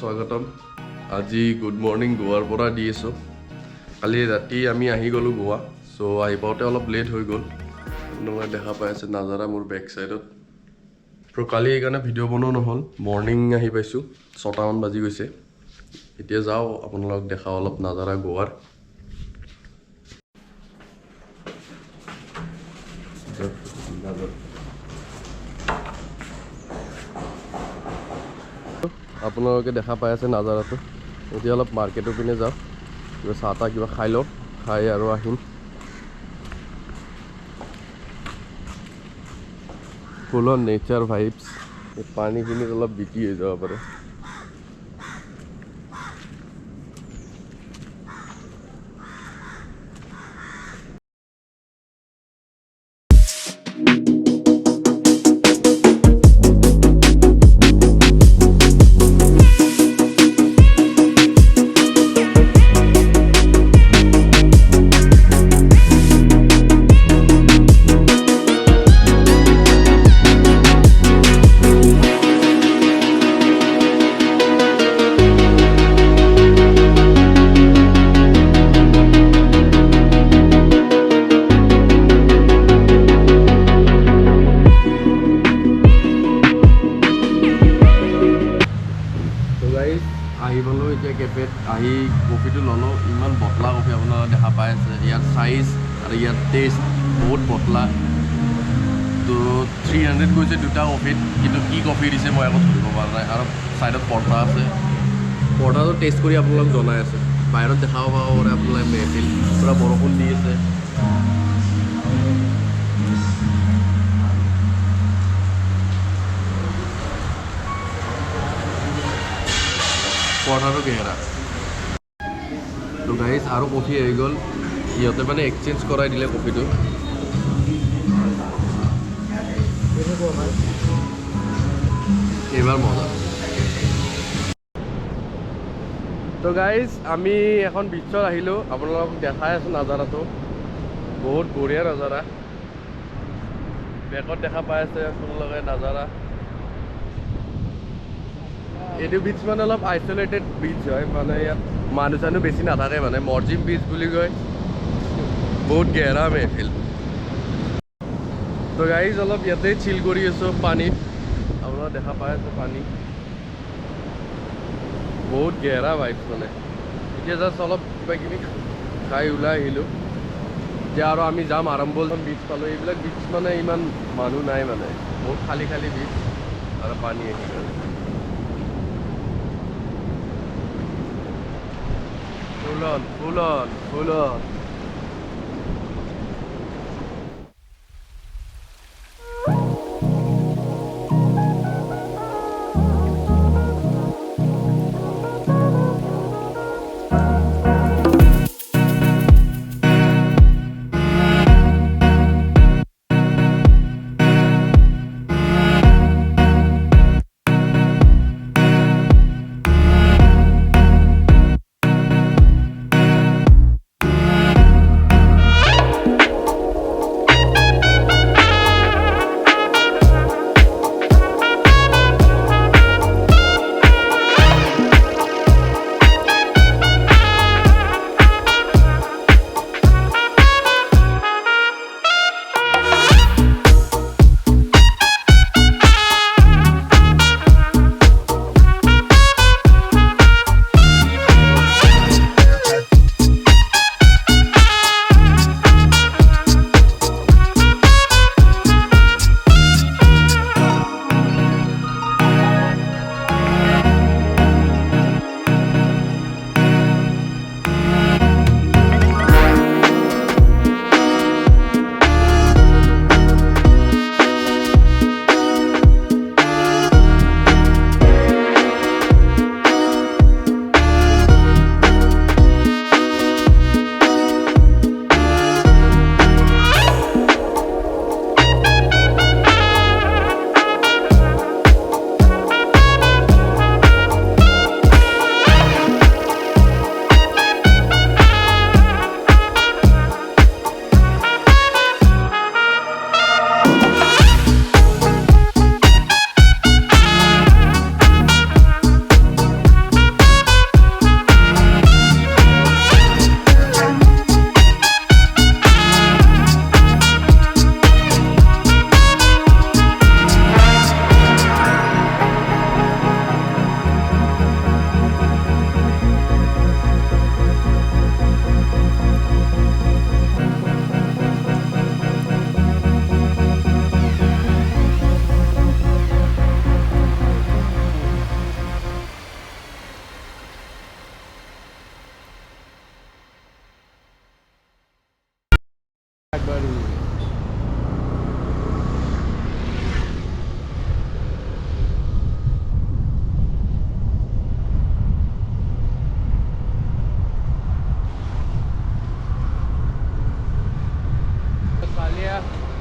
স্বাগতম আজি good morning গোৱাৰ পৰা দি আছোঁ কালি ৰাতি আমি আহি গ'লোঁ গোৱা সো আহি পাওঁতে অলপ লেট হৈ গ'ল আপোনালোকে দেখা পাই আছে নাজাৰা মোৰ বেক সাইডত তো কালি এইকাৰণে ভিডিঅ' বনোৱা নহ'ল মৰ্নিং আহি পাইছোঁ 6টা মান বাজি গৈছে এতিয়া যাওঁ আপোনালোকক দেখাওঁ অলপ নাজাৰা গোৱাৰ আপোনালোকে দেখা পাই আছে নাজাৰাটো এতিয়া অলপ মাৰ্কেটৰ পিনে যাওঁ কিবা চাহ তাহ কিবা খাই লওঁ খাই আৰু আহিম ফুল অন নেচাৰ ভাইবছ পানীখিনিত অলপ বিকি হৈ যাব পাৰে আহি পালোঁ এতিয়া কেফেত আহি কফিটো ল'লোঁ ইমান বটলা কফি আপোনালোকে দেখা পাই আছে ইয়াৰ চাইজ আৰু ইয়াৰ টেষ্ট বহুত বটলা তো 300 গৈছে দুটা কফিত কিন্তু কি কফি দিছে মই একো ধৰিব পৰা নাই আৰু ছাইডত পৰ্দা আছে পৰ্দাটো টেষ্ট কৰি আপোনালোক জনাই আছে বাহিৰত দেখাব পাব পাৰে আপোনালোকে মেহফিল পূৰা বৰষুণ দি আছে পৰ্দাটো কেহেৰা তো গাইজ আৰু কফি হৈ গ'ল সিহঁতে মানে এক্সচেঞ্জ কৰাই দিলে কফিটো এইবাৰ মজা তো গাইজ আমি এখন বিচত আহিলোঁ আপোনালোকক দেখাই আছোঁ নাজাৰাটো বহুত বঢ়িয়া নাজাৰা বেকত দেখা পাই আছে আপোনালোকে নাজাৰা এইটো বিচ মানে অলপ আইচলেটেড বিচ হয় মানে ইয়াত মানুহ চানুহ বেছি নাথাকে মানে মৰ্জিম বিচ বুলি কয় বহুত গেহৰা মেহফিল তো গাইজ অলপ ইয়াতে চিল কৰি আছোঁ পানীত আপোনালোকে দেখা পাই আছে পানী বহুত গেহৰা ভাইবছ মানে এতিয়া জাষ্ট অলপ কিবা কিবি খাই ওলাই আহিলোঁ এতিয়া আৰু আমি যাম আৰম্বল বিচ পালোঁ এইবিলাক বিচ মানে ইমান মানুহ নাই মানে বহুত খালী খালী বিচ আৰু পানী আহি গ'ল full on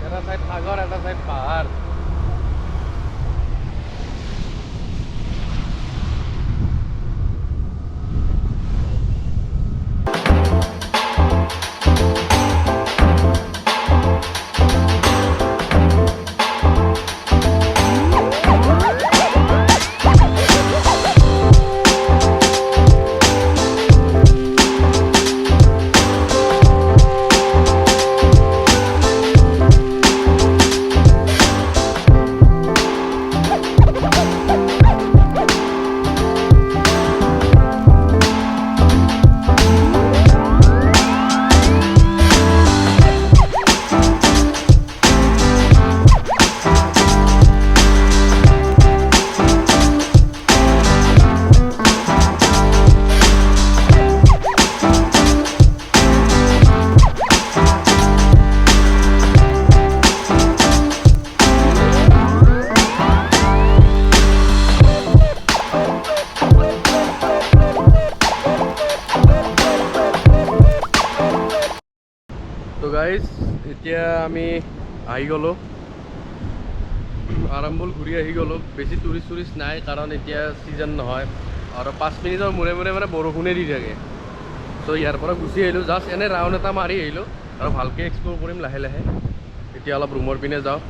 এটা সাইড সাগর এটা সাইড পাহাড় তো গাইজ এতিয়া আমি আহি গ'লোঁ আৰাম্বল ঘূৰি আহি গ'লোঁ বেছি টুৰিষ্ট নাই কাৰণ এতিয়া ছিজন নহয় আৰু 5 মিনিটৰ মূৰে মূৰে মানে বৰষুণে দি থাকে তো ইয়াৰ পৰা গুচি আহিলোঁ জাষ্ট এনে ৰাউণ্ড এটা মাৰি আহিলোঁ আৰু ভালকৈ এক্সপ্ল'ৰ কৰিম লাহে লাহে এতিয়া অলপ ৰুমৰ পিনে যাওঁ